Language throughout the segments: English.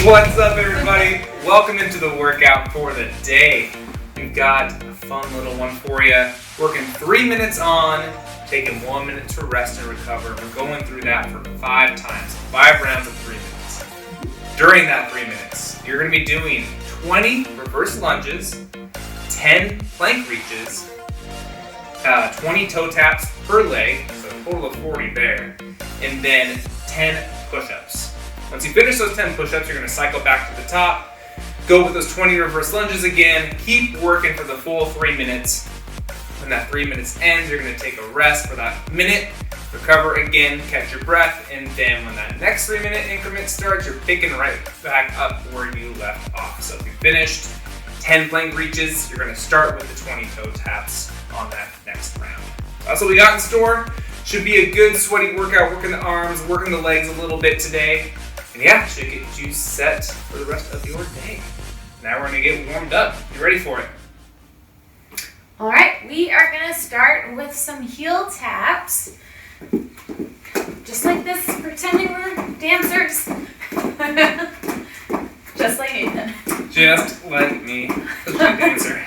What's up, everybody? Welcome into the workout for the day. We've got a fun little one for you. Working 3 minutes on, taking 1 minute to rest and recover. We're going through that for 5 times, 5 rounds of 3 minutes. During that 3 minutes, you're going to be doing 20 reverse lunges, 10 plank reaches, 20 toe taps per leg, so a total of 40 there, and then 10 push-ups. Once you finish those 10 push-ups, you're going to cycle back to the top, go with those 20 reverse lunges again, keep working for the full 3 minutes. When that 3 minutes ends, you're going to take a rest for that minute, recover again, catch your breath, and then when that next 3 minute increment starts, you're picking right back up where you left off. So if you finished 10 plank reaches, you're going to start with the 20 toe taps on that next round. That's what we got in store. Should be a good sweaty workout, working the arms, working the legs a little bit today. And yeah, should get you set for the rest of your day. Now we're gonna get warmed up. You ready for it? All right, we are gonna start with some heel taps. Just like this, pretending we're dancers. Just like Nathan. Just like me, such a dancer.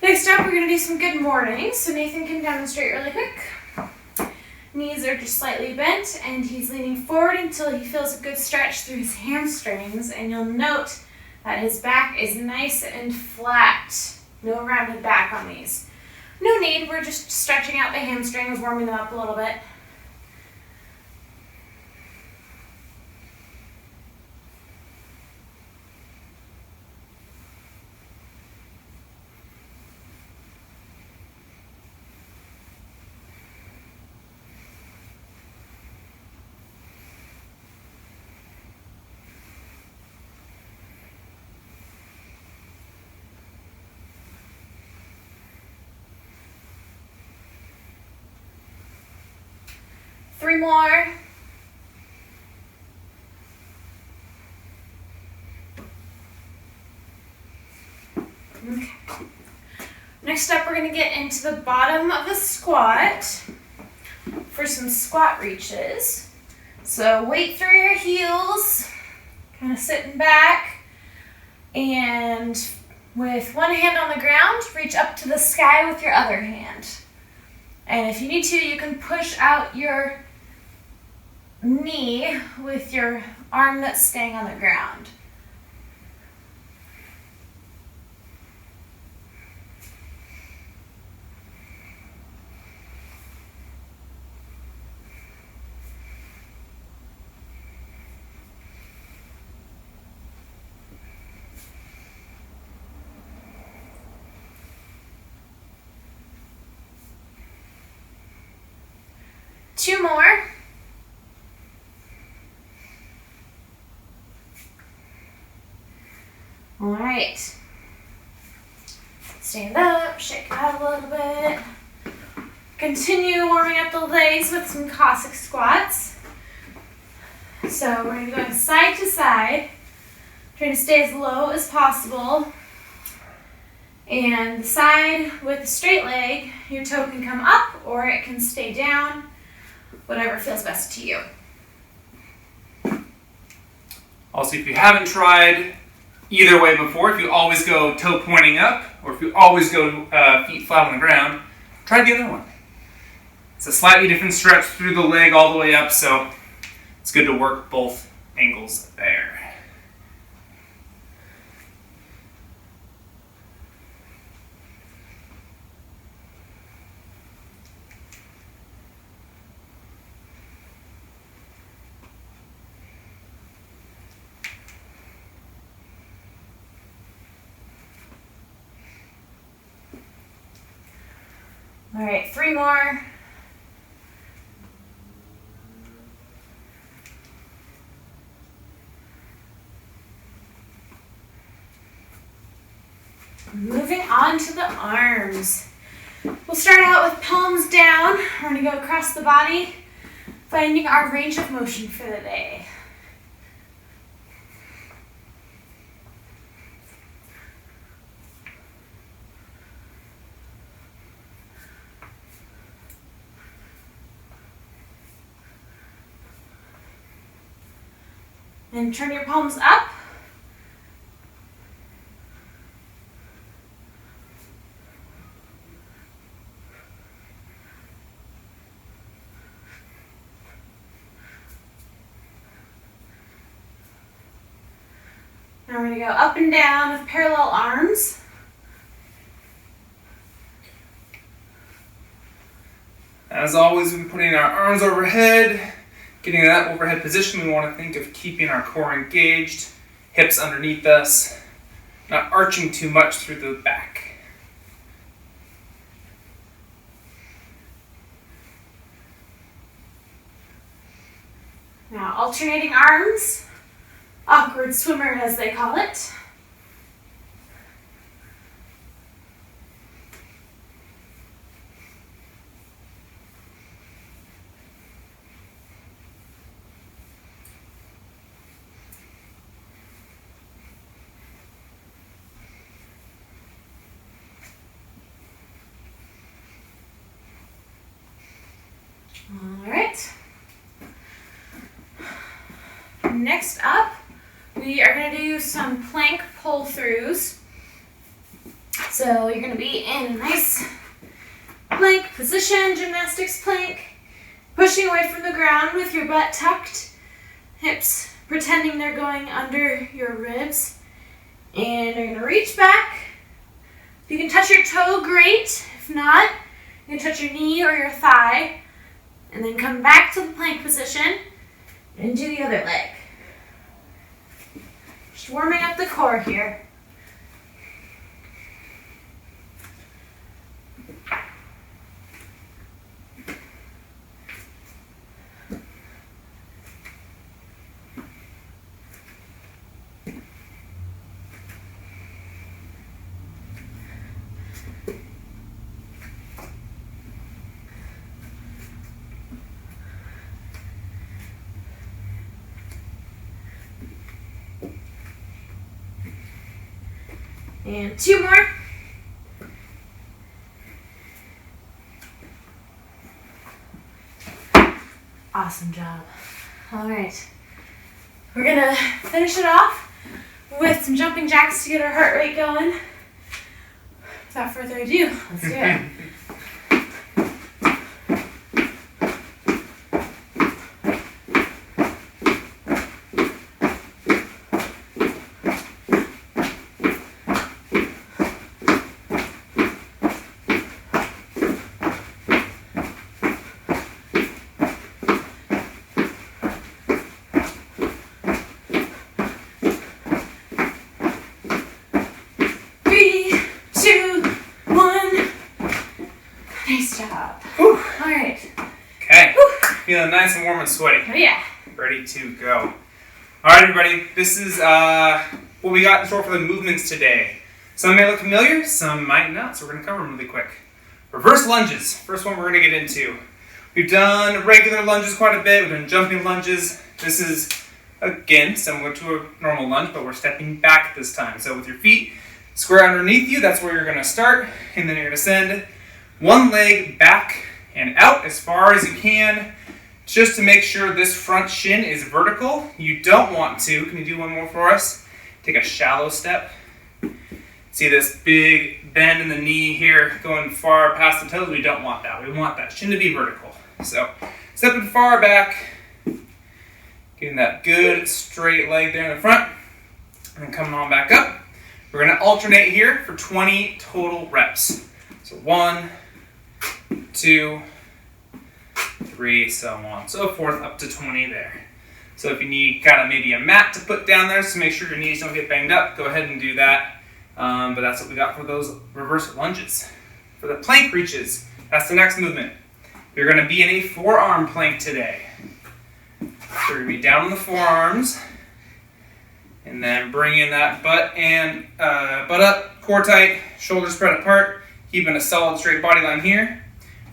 Next up, we're going to do some good mornings, so Nathan can demonstrate really quick. Knees are just slightly bent, and he's leaning forward until he feels a good stretch through his hamstrings, and you'll note that his back is nice and flat. No rounded back on these. No need, we're just stretching out the hamstrings, warming them up a little bit. Three more. Okay. Next up, we're going to get into the bottom of the squat for some squat reaches. So weight through your heels, kind of sitting back, and with one hand on the ground, reach up to the sky with your other hand. And if you need to, you can push out your knee with your arm that's staying on the ground. Two more. All right. Stand up, shake it out a little bit. Continue warming up the legs with some Cossack squats. So we're going to be going side to side, trying to stay as low as possible. And the side with the straight leg, your toe can come up or it can stay down, whatever feels best to you. Also, if you haven't tried either way before, if you always go toe pointing up, or if you always go feet flat on the ground, try the other one. It's a slightly different stretch through the leg all the way up, so it's good to work both angles there. All right, 3 more. Moving on to the arms. We'll start out with palms down. We're going to go across the body, finding our range of motion for the day. And turn your palms up. Now we're going to go up and down with parallel arms. As always, we're putting our arms overhead. Getting in that overhead position, we want to think of keeping our core engaged, hips underneath us, not arching too much through the back. Now alternating arms, awkward swimmer as they call it. All right. Next up, we are going to do some plank pull-throughs. So you're going to be in a nice plank position, gymnastics plank, pushing away from the ground with your butt tucked, hips pretending they're going under your ribs. And you're going to reach back. If you can touch your toe, great. If not, you can touch your knee or your thigh. And then come back to the plank position and do the other leg. Just warming up the core here. And two more. Awesome job. All right. We're gonna finish it off with some jumping jacks to get our heart rate going. Without further ado, let's do it. Feeling nice and warm and sweaty. Oh yeah. Ready to go. All right, everybody. This is what we got in store for the movements today. Some may look familiar, some might not, so we're going to cover them really quick. Reverse lunges. First one we're going to get into. We've done regular lunges quite a bit. We've done jumping lunges. This is, again, similar to a normal lunge, but we're stepping back this time. So with your feet square underneath you, that's where you're going to start. And then you're going to send one leg back and out as far as you can, just to make sure this front shin is vertical. You don't want to, can you do one more for us? Take a shallow step. See this big bend in the knee here going far past the toes? We don't want that. We want that shin to be vertical. So stepping far back, getting that good straight leg there in the front, and then coming on back up. We're going to alternate here for 20 total reps. So 1, 2, 3, so on and so forth, up to 20 there. So if you need kind of maybe a mat to put down there to make sure your knees don't get banged up, go ahead and do that. But that's what we got for those reverse lunges. For the plank reaches, that's the next movement. You're going to be in a forearm plank today. So you're going to be down on the forearms, and then bring in that butt up, core tight, shoulders spread apart, keeping a solid straight body line here.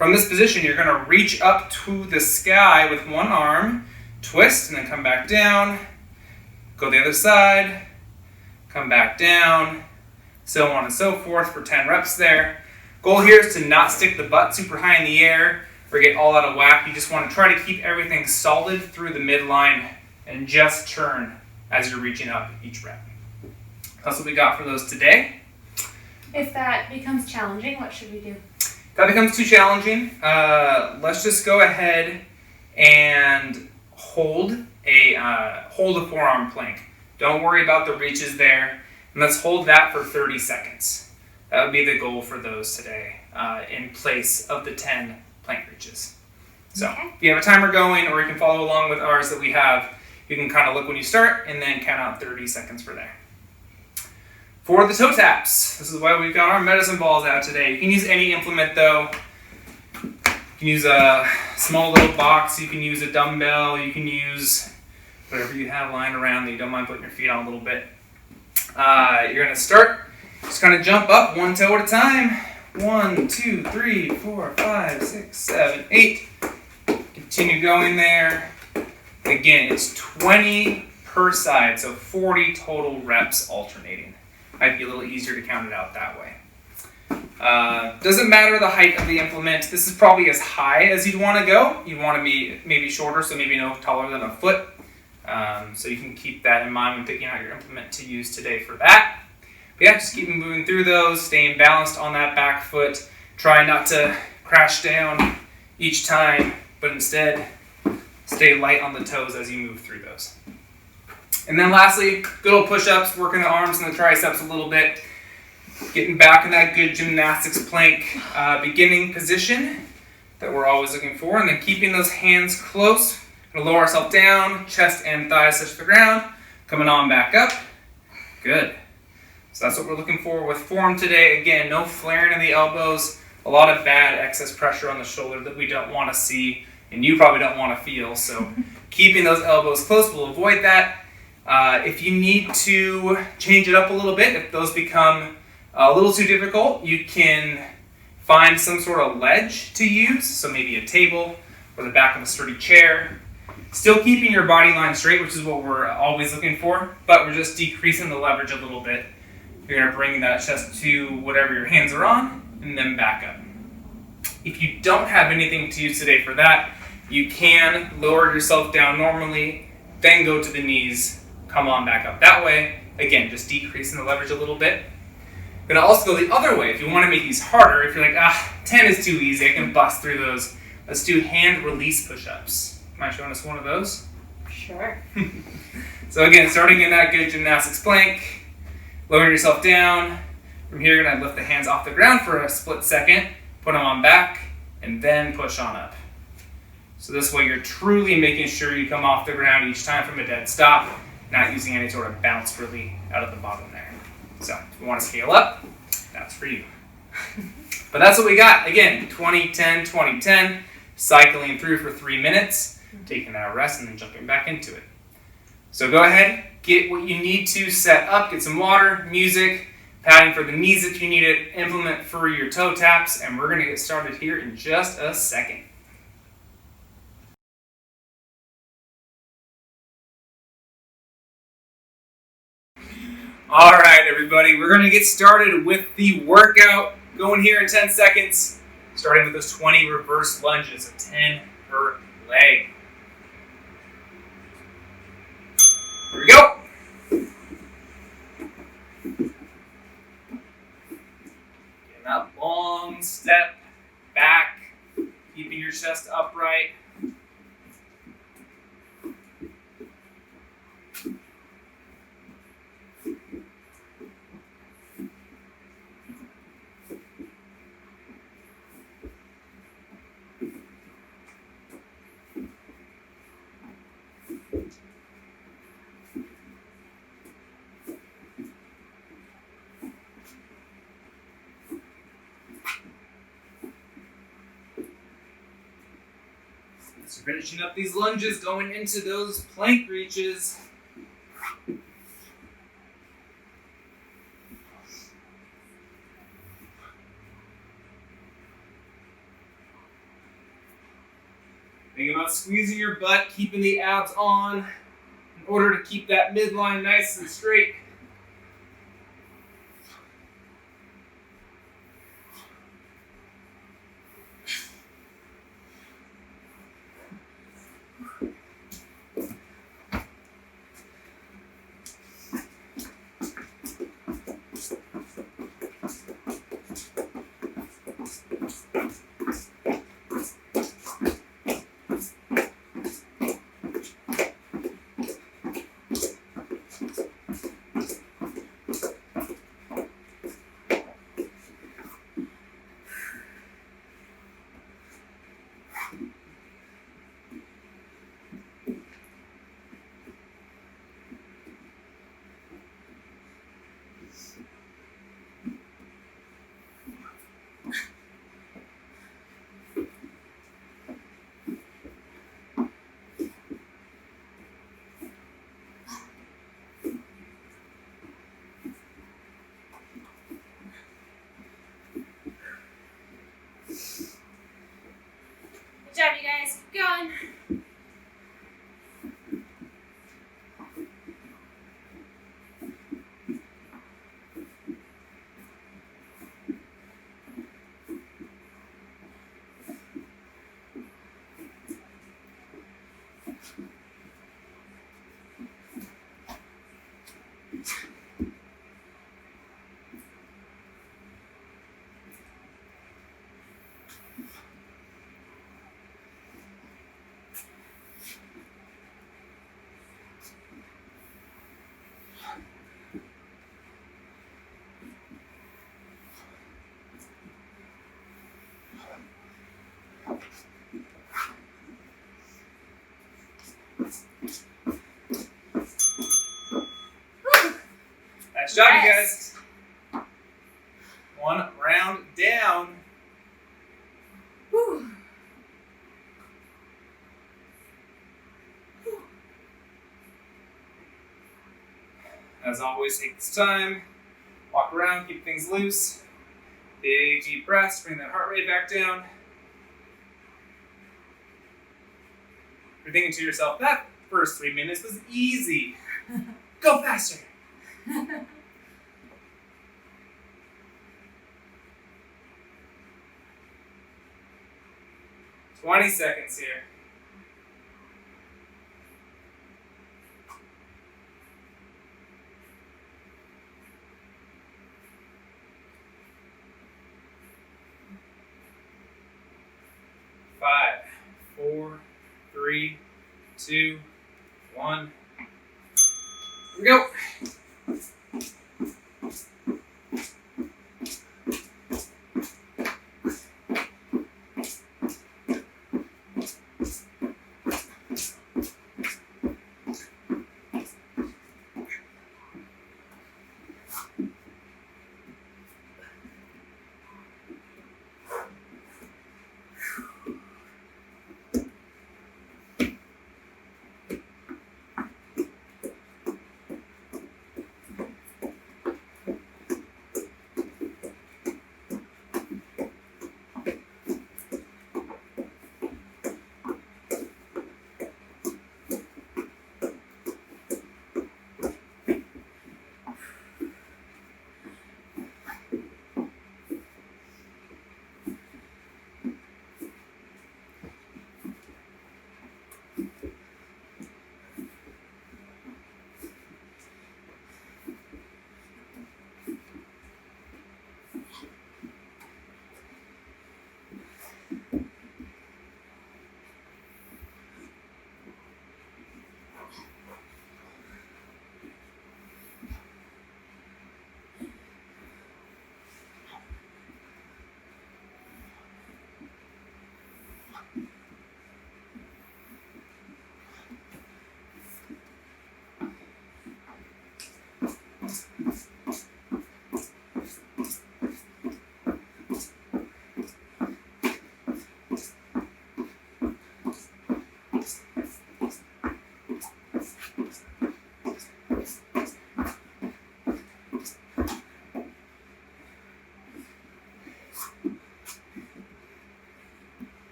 From this position, you're going to reach up to the sky with one arm, twist, and then come back down. Go the other side, come back down, so on and so forth for 10 reps there. Goal here is to not stick the butt super high in the air or get all out of whack. You just want to try to keep everything solid through the midline and just turn as you're reaching up each rep. That's what we got for those today. If that becomes challenging, what should we do? If that becomes too challenging, let's just go ahead and hold a forearm plank. Don't worry about the reaches there. And let's hold that for 30 seconds. That would be the goal for those today in place of the 10 plank reaches. So if you have a timer going, or you can follow along with ours that we have, you can kind of look when you start and then count out 30 seconds for there. For the toe taps, this is why we've got our medicine balls out today. You can use any implement though. You can use a small little box, you can use a dumbbell, you can use whatever you have lying around that you don't mind putting your feet on a little bit. You're going to start, just kind of jump up one toe at a time. 1, 2, 3, 4, 5, 6, 7, 8. Continue going there. Again, it's 20 per side, so 40 total reps alternating. Might be a little easier to count it out that way. Doesn't matter the height of the implement. This is probably as high as you'd want to go. You'd want to be maybe shorter, so maybe no taller than a foot. So you can keep that in mind when picking out your implement to use today for that. But yeah, just keep moving through those, staying balanced on that back foot. Try not to crash down each time, but instead stay light on the toes as you move through those. And then lastly, good old push-ups, working the arms and the triceps a little bit. Getting back in that good gymnastics plank beginning position that we're always looking for. And then keeping those hands close. Going to lower ourselves down, chest and thighs touch the ground. Coming on back up. Good. So that's what we're looking for with form today. Again, no flaring in the elbows. A lot of bad excess pressure on the shoulder that we don't want to see. And you probably don't want to feel. So keeping those elbows close will avoid that. If you need to change it up a little bit, if those become a little too difficult, you can find some sort of ledge to use. So maybe a table or the back of a sturdy chair. Still keeping your body line straight, which is what we're always looking for, but we're just decreasing the leverage a little bit. You're going to bring that chest to whatever your hands are on and then back up. If you don't have anything to use today for that, you can lower yourself down normally, then go to the knees, come on back up that way. Again, just decreasing the leverage a little bit. You're going to also go the other way if you want to make these harder. If you're like, 10 is too easy, I can bust through those. Let's do hand release push-ups. Mind showing us one of those? Sure. So again, starting in that good gymnastics plank, lowering yourself down. From here, you're going to lift the hands off the ground for a split second, put them on back, and then push on up. So this way you're truly making sure you come off the ground each time from a dead stop, not using any sort of bounce really out of the bottom there. So if you want to scale up, that's for you. But that's what we got. Again, 20-10, 20-10, cycling through for 3 minutes, taking that rest, and then jumping back into it. So go ahead, get what you need to set up, get some water, music, padding for the knees if you need it, implement for your toe taps, and we're going to get started here in just a second. All right, everybody, we're going to get started with the workout going here in 10 seconds, starting with those 20 reverse lunges, 10 per leg. Here we go. Getting that long step back, keeping your chest upright. So finishing up these lunges, going into those plank reaches. Think about squeezing your butt, keeping the abs on in order to keep that midline nice and straight. Good job, you guys. Keep going. Nice job, you Yes. guys. One round down. Whew. As always, take this time. Walk around, keep things loose. Big deep breaths, bring that heart rate back down. You're thinking to yourself, that first 3 minutes was easy. Go faster. 20 seconds here. Five, 4, 3, 2, 1. Here we go.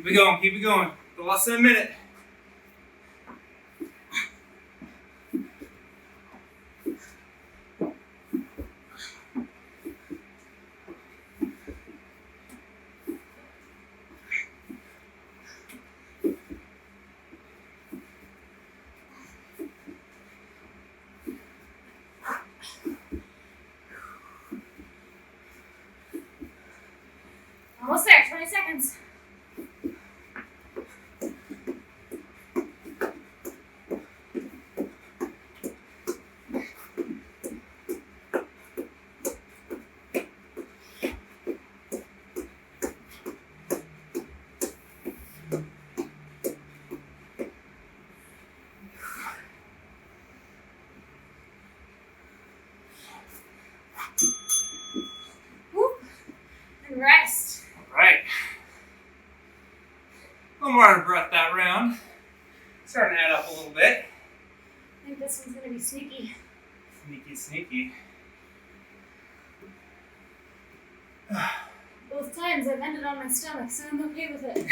it going, keep it going. For less than a minute. Almost there, 20 seconds. Woo. And rest. All right. A little more out of breath that round. Starting to add up a little bit. I think this one's gonna be sneaky. Sneaky, sneaky. Both times I've ended on my stomach, so I'm okay with it.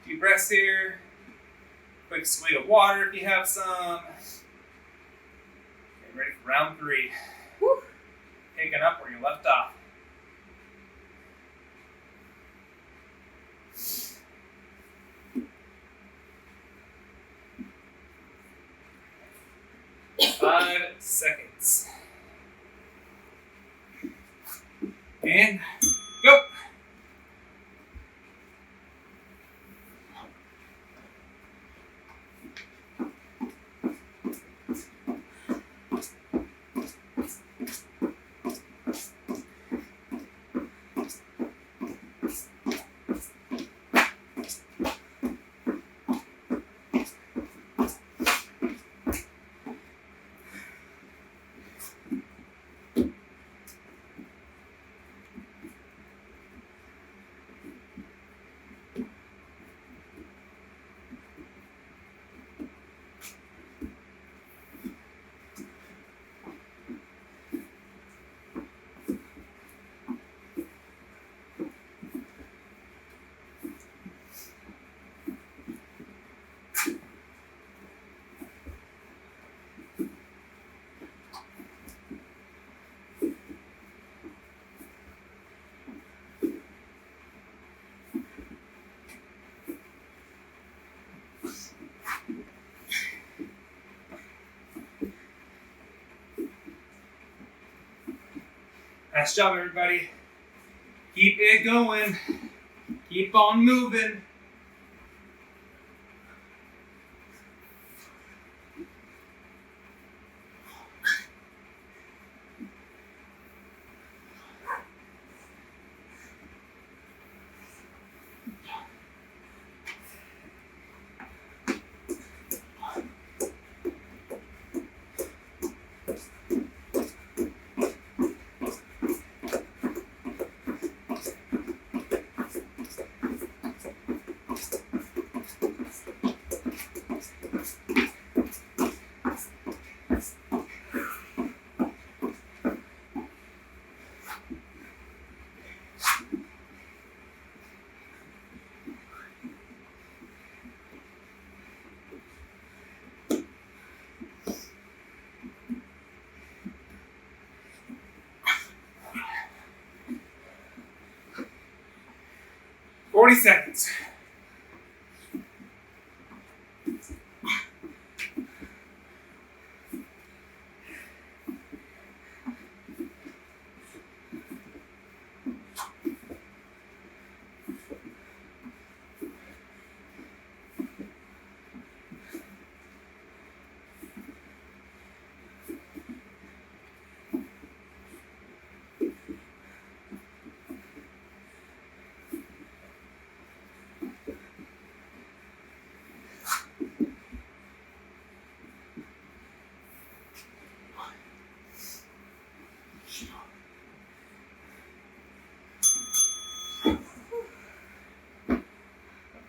Deep breaths here. Quick swig of water if you have some. Get ready for round 3. Woo. Picking up where you left off. Five seconds. And go. Nice job, everybody. Keep it going. Keep on moving. Forty seconds.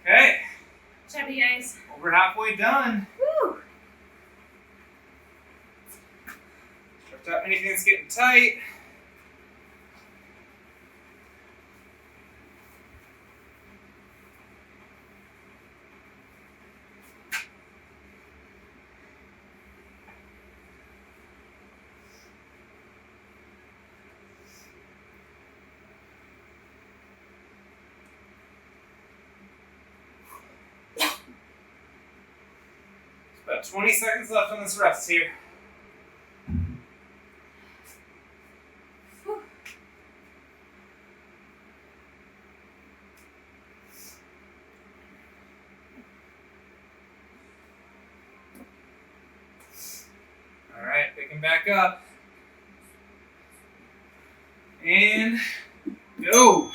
Okay. Chubby guys. All We're halfway done. Woo! Stretch out anything that's getting tight. About 20 seconds left on this rest here. Whew. All right, picking back up. And go.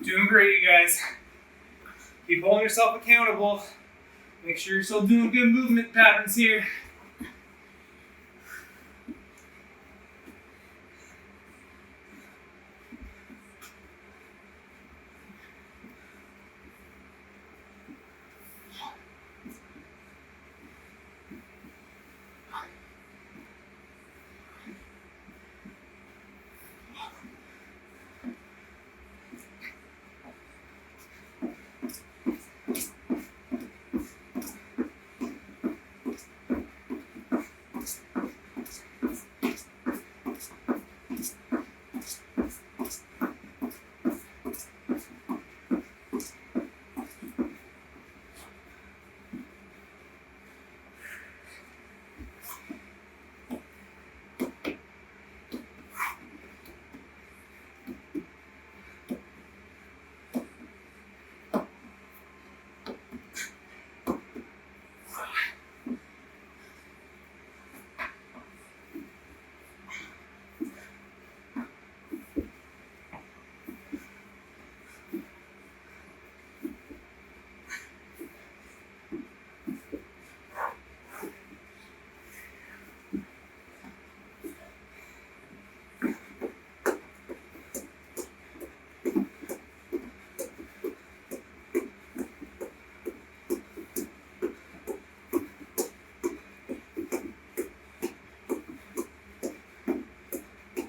Doing great, you guys. Keep holding yourself accountable. Make sure you're still doing good movement patterns here.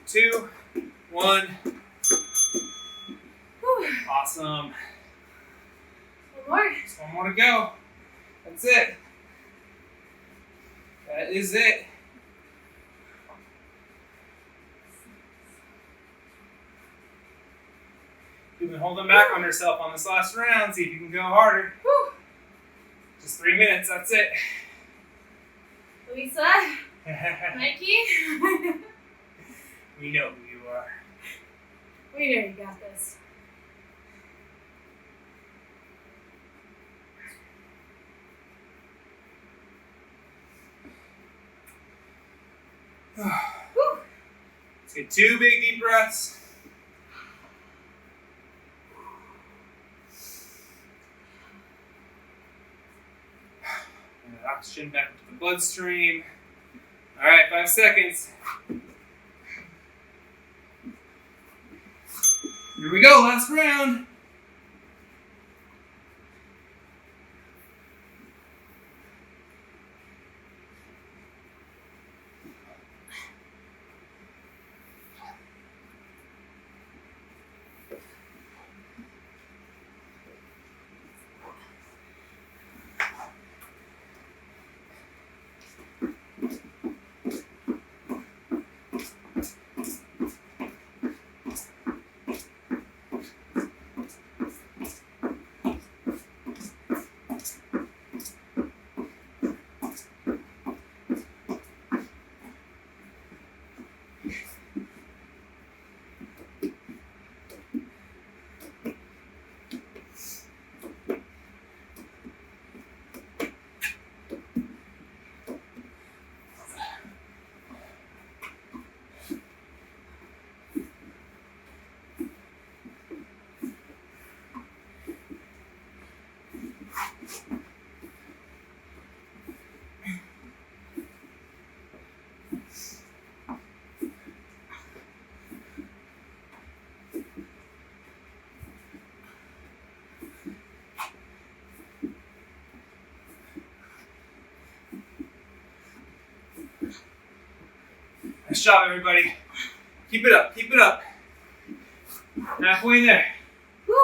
Two, one. Whew. Awesome. One more. Just one more to go. That's it. That is it. You've been holding back on yourself on this last round. See if you can go harder. Whew. Just 3 minutes. That's it. Lisa, Mikey, We know who you are. we know you got this. Whew. Let's get 2 big deep breaths. And that oxygen back into the bloodstream. All right, 5 seconds. Here we go, last round. Nice job, everybody. Keep it up, keep it up. Halfway there. Woo.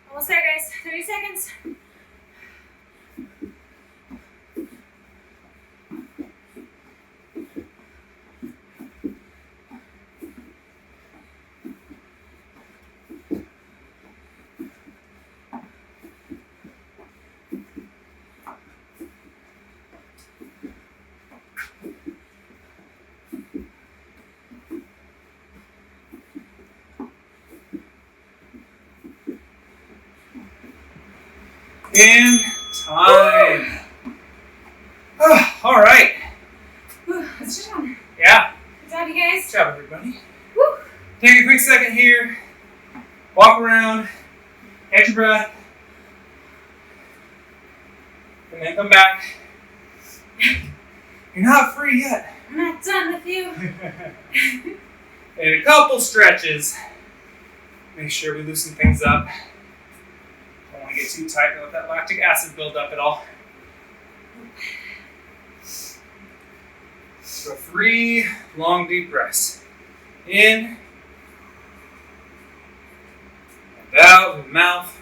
Almost there, guys. 30 seconds. And time. All right. Let's just on. Yeah. Good job, you guys. Good job, everybody. Woo. Take a quick second here. Walk around. Catch your breath. And then come back. You're not free yet. I'm not done with you. And a couple stretches. Make sure we loosen things up. Don't want to get too tight. Don't let that lactic acid build up at all. So 3 long deep breaths. In. And out of the mouth.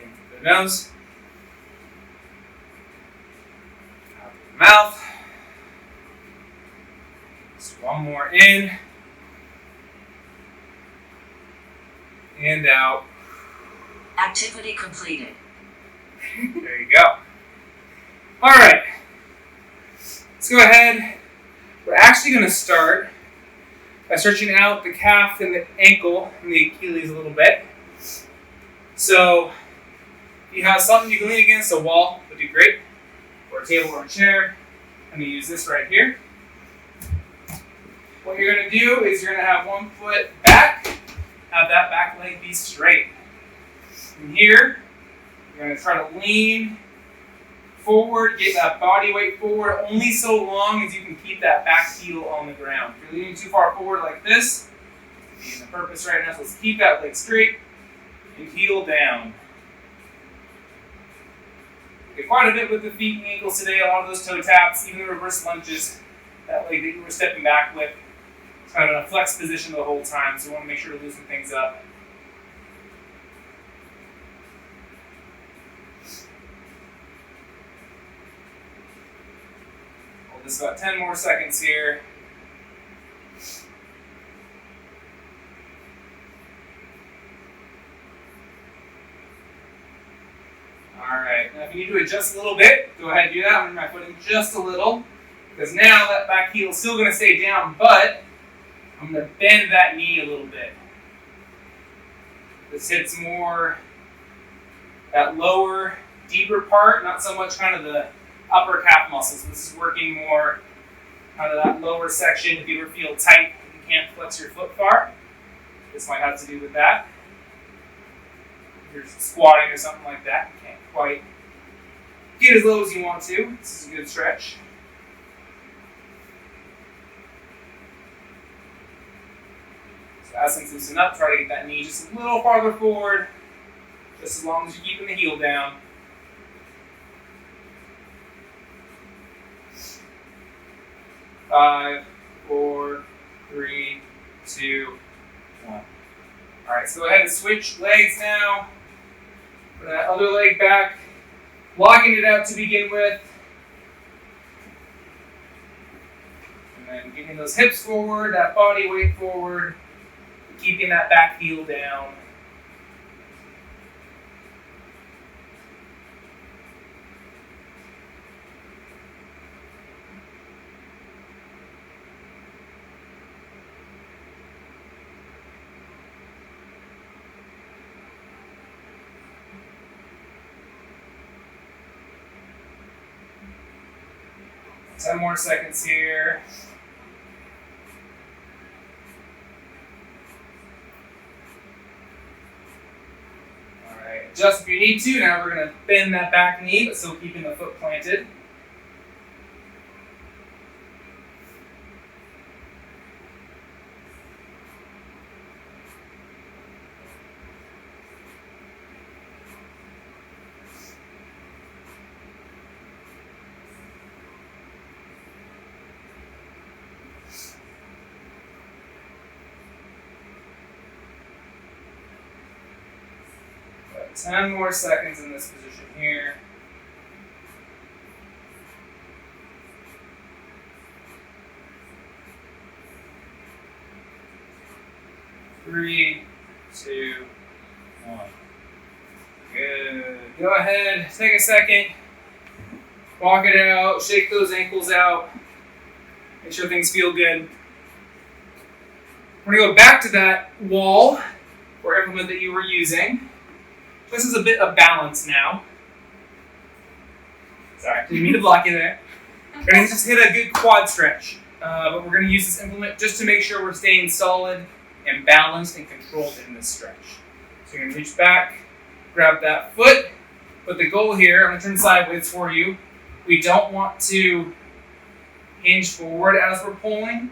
Into the nose. Out of the mouth. Just one more in. And out. Activity completed. There you go. All right. Let's go ahead. We're actually going to start by stretching out the calf and the ankle and the Achilles a little bit. So if you have something you can lean against, a wall would do great, or a table or a chair. I'm going to use this right here. What you're going to do is you're going to have one foot back, have that back leg be straight. From here, you're going to try to lean forward, get that body weight forward only so long as you can keep that back heel on the ground. If you're leaning too far forward like this, it's the purpose right now, so let's keep that leg straight and heel down. Did quite a bit with the feet and ankles today, a lot of those toe taps, even the reverse lunges, that leg that you were stepping back with. It's kind of in a flex position the whole time, so we want to make sure to loosen things up. Hold this about 10 more seconds here. Alright, now if you need to adjust a little bit, go ahead and do that. I'm going to move my footing just a little, because now that back heel is still going to stay down, but I'm going to bend that knee a little bit. This hits more that lower, deeper part, not so much kind of the upper calf muscles. This is working more kind of that lower section. If you ever feel tight and you can't flex your foot far, this might have to do with that. If you're squatting or something like that, you can't quite get as low as you want to. This is a good stretch. So as things loosen up, try to get that knee just a little farther forward, just as long as you're keeping the heel down. Five, 4, 3, 2, 1. All right, so go ahead and switch legs now. Put that other leg back, locking it out to begin with. And then getting those hips forward, that body weight forward. keeping that back heel down. Ten more seconds here. All right, adjust if you need to. Now we're gonna bend that back knee, but still keeping the foot planted. Got 10 more seconds in this position here. Three, two, one. Good. Go ahead, take a second. Walk it out, shake those ankles out. Make sure things feel good. We're going to go back to that wall or implement that you were using. This is a bit of balance now. Sorry, didn't mean to block you there. We're going to just hit a good quad stretch. But we're going to use this implement just to make sure we're staying solid and balanced and controlled in this stretch. So you're going to reach back, grab that foot. But the goal here, I'm going to turn sideways for you. We don't want to hinge forward as we're pulling.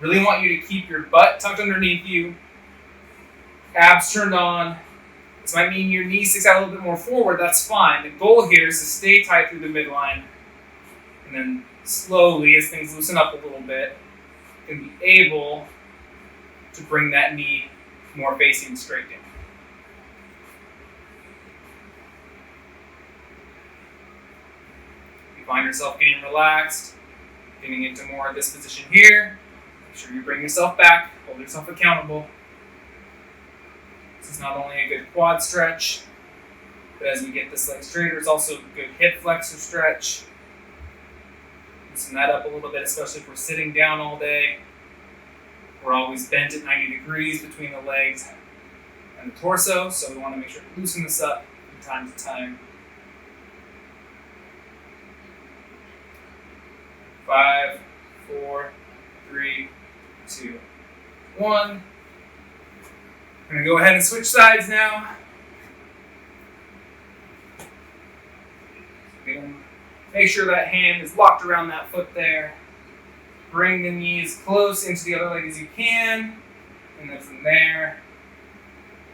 Really want you to keep your butt tucked underneath you, abs turned on. This might mean your knee sticks out a little bit more forward, that's fine. The goal here is to stay tight through the midline. And then slowly, as things loosen up a little bit, you can be able to bring that knee more facing straight down. If you find yourself getting relaxed, getting into more of this position here, make sure you bring yourself back, hold yourself accountable. This is not only a good quad stretch, but as we get this leg straighter, it's also a good hip flexor stretch. Loosen that up a little bit, especially if we're sitting down all day. We're always bent at 90 degrees between the legs and the torso, so we want to make sure to loosen this up from time to time. 5, 4, 3, 2, 1. I'm going to go ahead and switch sides now. Make sure that hand is locked around that foot there. Bring the knees close into the other leg as you can. And then from there,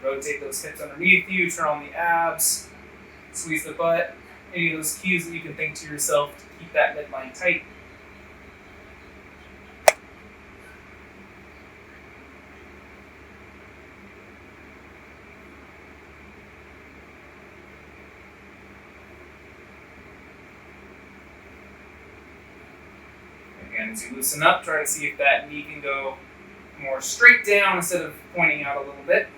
rotate those hips underneath you, turn on the abs, squeeze the butt. Any of those cues that you can think to yourself to keep that midline tight. Again, as you loosen up, try to see if that knee can go more straight down instead of pointing out a little bit.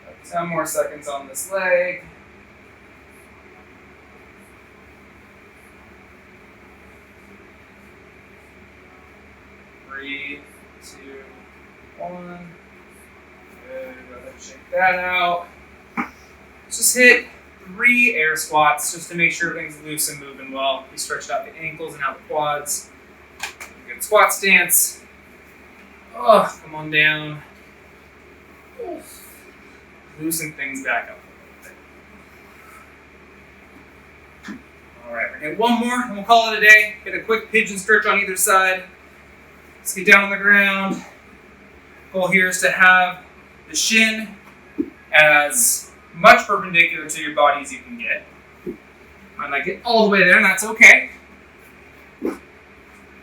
About 10 more seconds on this leg. Three, two, one. Good. Go ahead and shake that out. Just hit 3 air squats just to make sure everything's loose and moving well. We stretched out the ankles and out the quads. Good squat stance. Oh, come on down. Oof. Loosen things back up a little bit. All right, we're gonna hit one more and we'll call it a day. Get a quick pigeon stretch on either side. Let's get down on the ground. Goal here is to have the shin as much perpendicular to your body as you can get. Might not get all the way there, and that's okay. So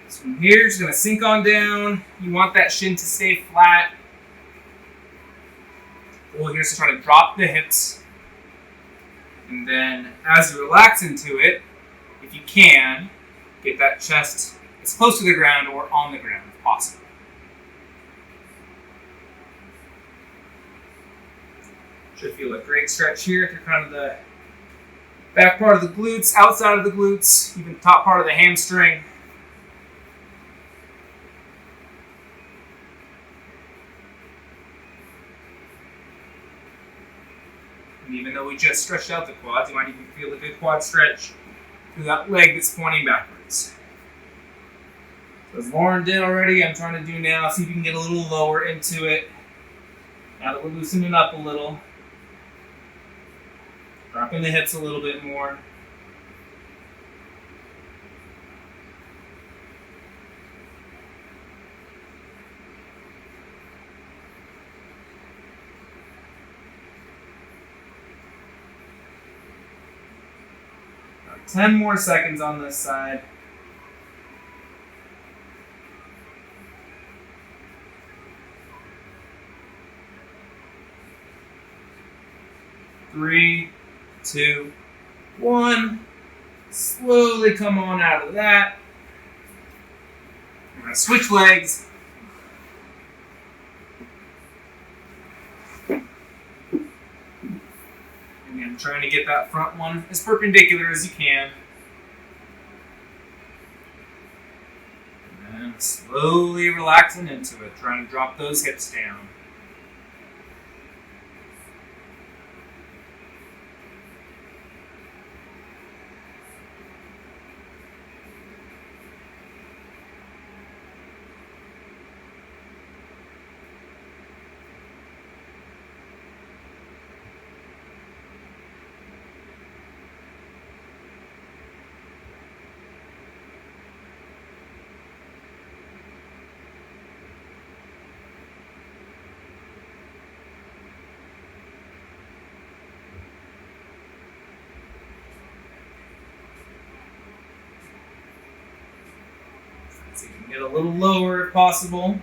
from here, just gonna sink on down. You want that shin to stay flat. Well, here's to try to drop the hips. And then as you relax into it, if you can, get that chest as close to the ground or on the ground if possible. Should feel a great stretch here through kind of the back part of the glutes, outside of the glutes, even top part of the hamstring. And even though we just stretched out the quads, you might even feel a good quad stretch through that leg that's pointing backwards. So as Lauren did already, I'm trying to do now. See if you can get a little lower into it. Now that we're loosening up a little. Dropping the hips a little bit more. About 10 more seconds on this side. Three, 2, 1. Slowly come on out of that. We're going to switch legs. Again, trying to get that front one as perpendicular as you can. And then slowly relaxing into it, trying to drop those hips down. So you can get a little lower if possible.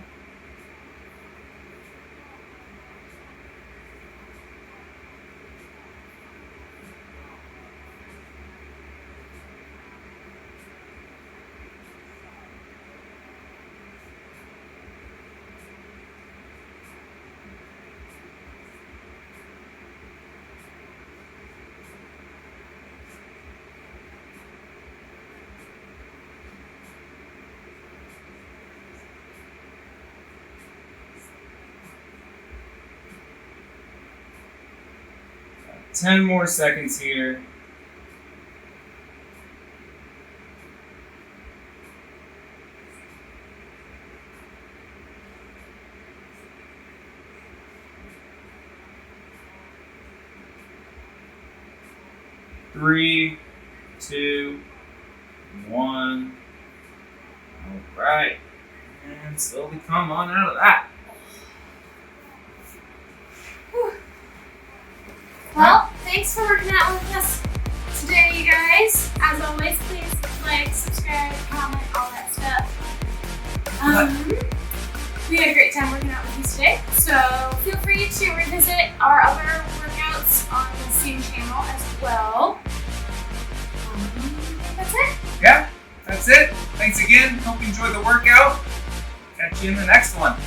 About 10 more seconds here. Three, 2, 1. All right. And slowly come on out of that. Well, thanks for working out with us today, you guys. As always, please like, subscribe, comment, all that stuff. We had a great time working out with you today, so feel free to revisit our other workouts on the same channel as well. That's it. Yeah, that's it. Thanks again. Hope you enjoyed the workout. Catch you in the next one.